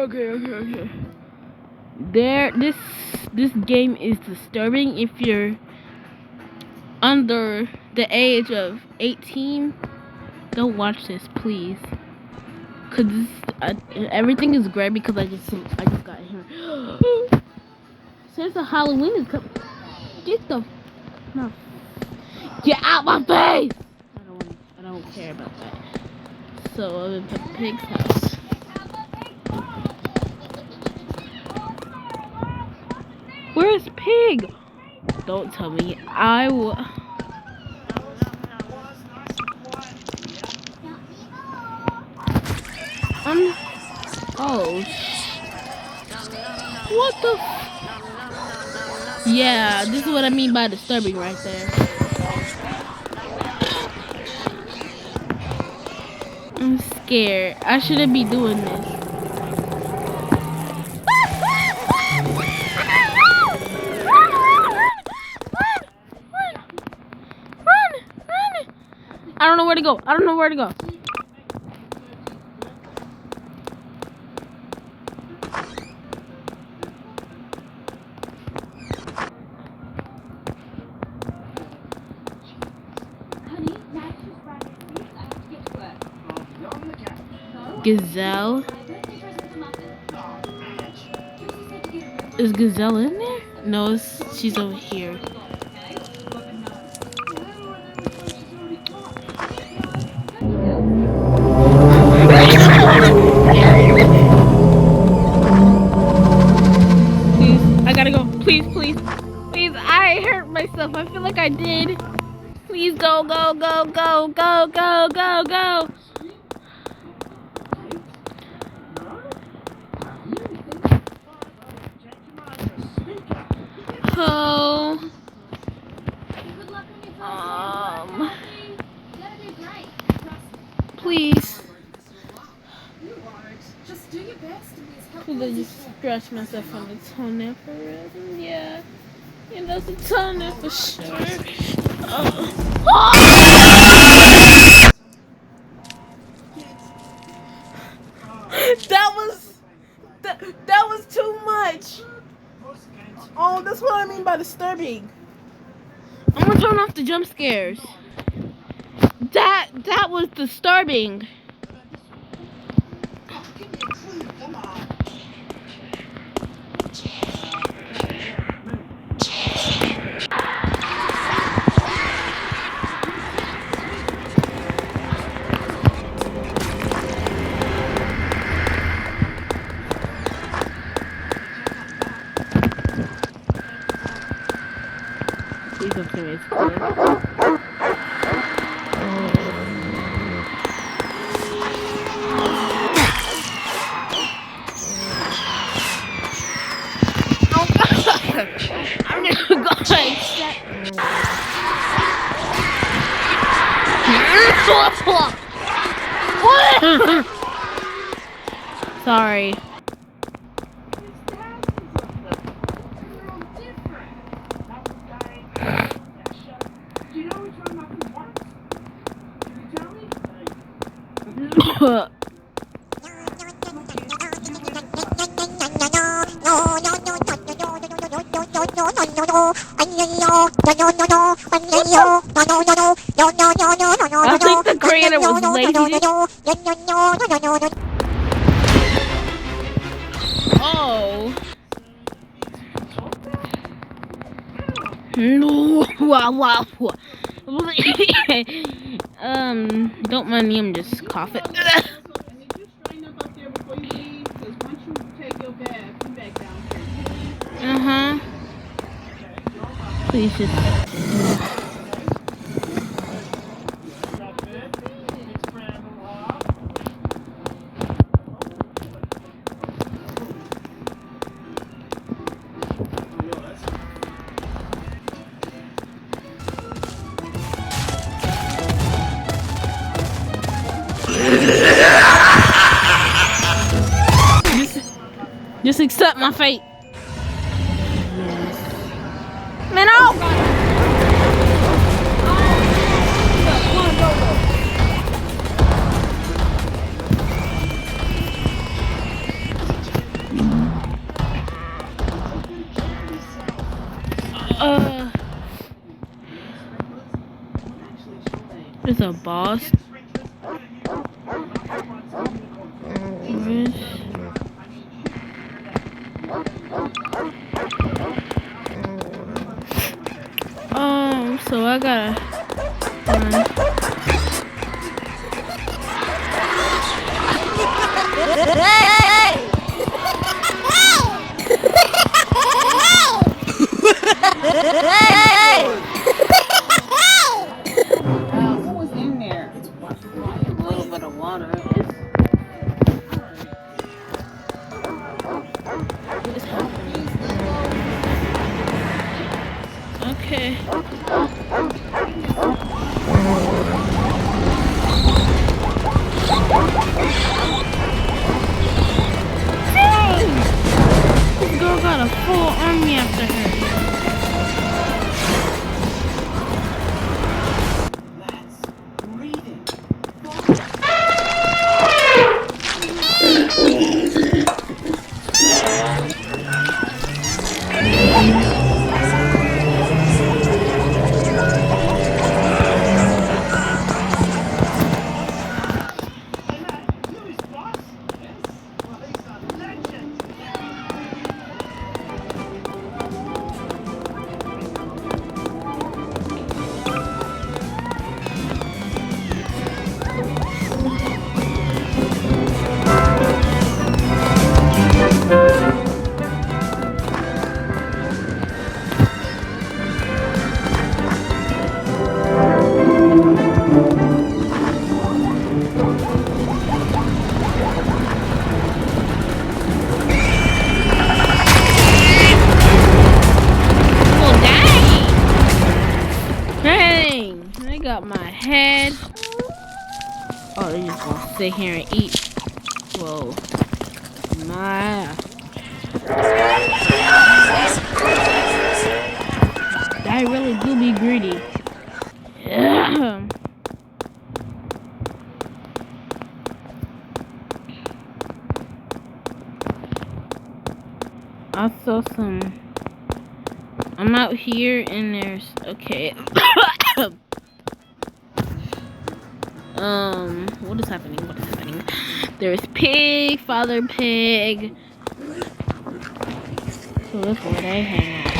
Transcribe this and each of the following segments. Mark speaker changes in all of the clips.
Speaker 1: Okay. This game is disturbing if you're under the age of 18. Don't watch this, please. Cause everything is great because I just got here. Since the Halloween is coming, no, get out my face! I don't care about that. So I'm in Peppa Pig's house. Where's Pig? Don't tell me. I will. Oh. What the? Yeah, this is what I mean by disturbing right there. I'm scared. I shouldn't be doing this. Run! I don't know where to go. Gazelle? Is Gazelle in there? No, she's over here. Please, I gotta go. Please. I hurt myself. I feel like I did. Please go. Oh. Please. I just scratched myself on the toenail for real. Yeah. And that's a toenail for sure. That was too much. Oh, that's what I mean by disturbing. I'm gonna turn off the jump scares. That was disturbing. Please don't tell me it's clear. I'm just going Sorry. I think the creator was lazy. Oh. No. Wow. Don't mind me, I'm just coughing. Please just. Just accept my fate. Man, oh God. There's a boss. So I gotta run.
Speaker 2: Who was in there? A little bit of water.
Speaker 1: What is happening? Okay. Dang! This girl got a full army after her. I got my head. Oh, they just gonna sit here and eat. Whoa. My. I really do be greedy. Yeah. I saw some. I'm out here and there's. Okay. What is happening? What is happening? There's Pig, Father Pig. So that's where they hang out.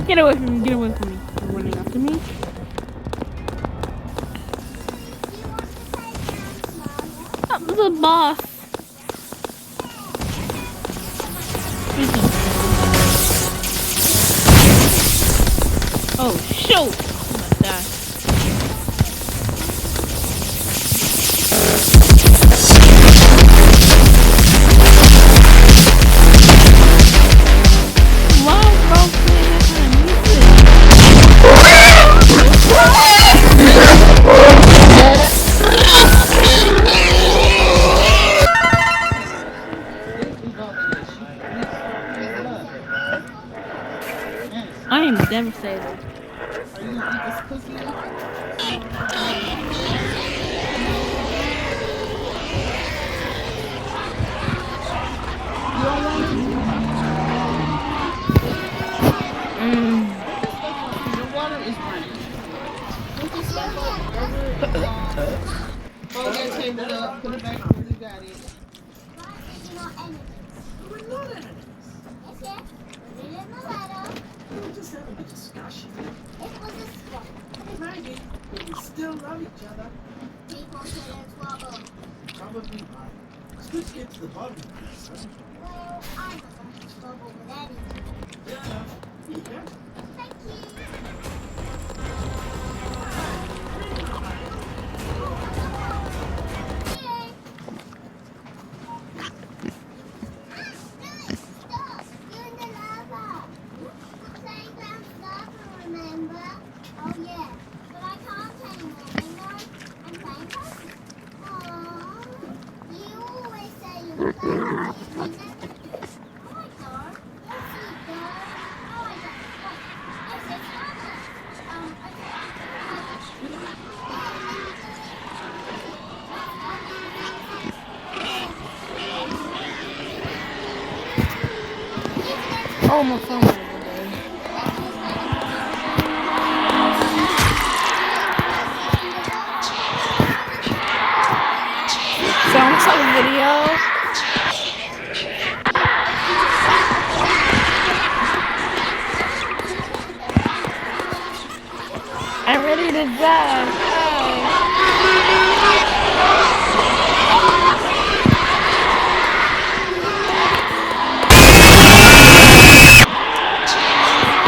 Speaker 1: Get away from me, get away from me. You're running after me? Oh, the boss. Oh, shoot! Oh my gosh. Wow, bro, play that kind of music. I am devastated.
Speaker 2: Are you gonna eat this cookie? You don't want it? Your water is running. Put this stuff over fold that table up, put it back where you got it. We're just having a discussion. Maybe, but we still love each other. Probably not. Let's just get to the bottom of this, huh? Yeah.
Speaker 1: Oh, my phone. Sounds like a video. I'm ready to die.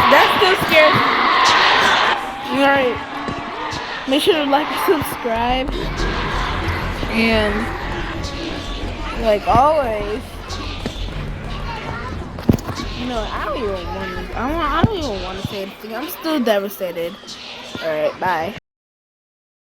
Speaker 1: That still scares me. Alright. Make sure to like and subscribe. And like always, you know, I don't even want to say anything. I'm still devastated. Alright, bye.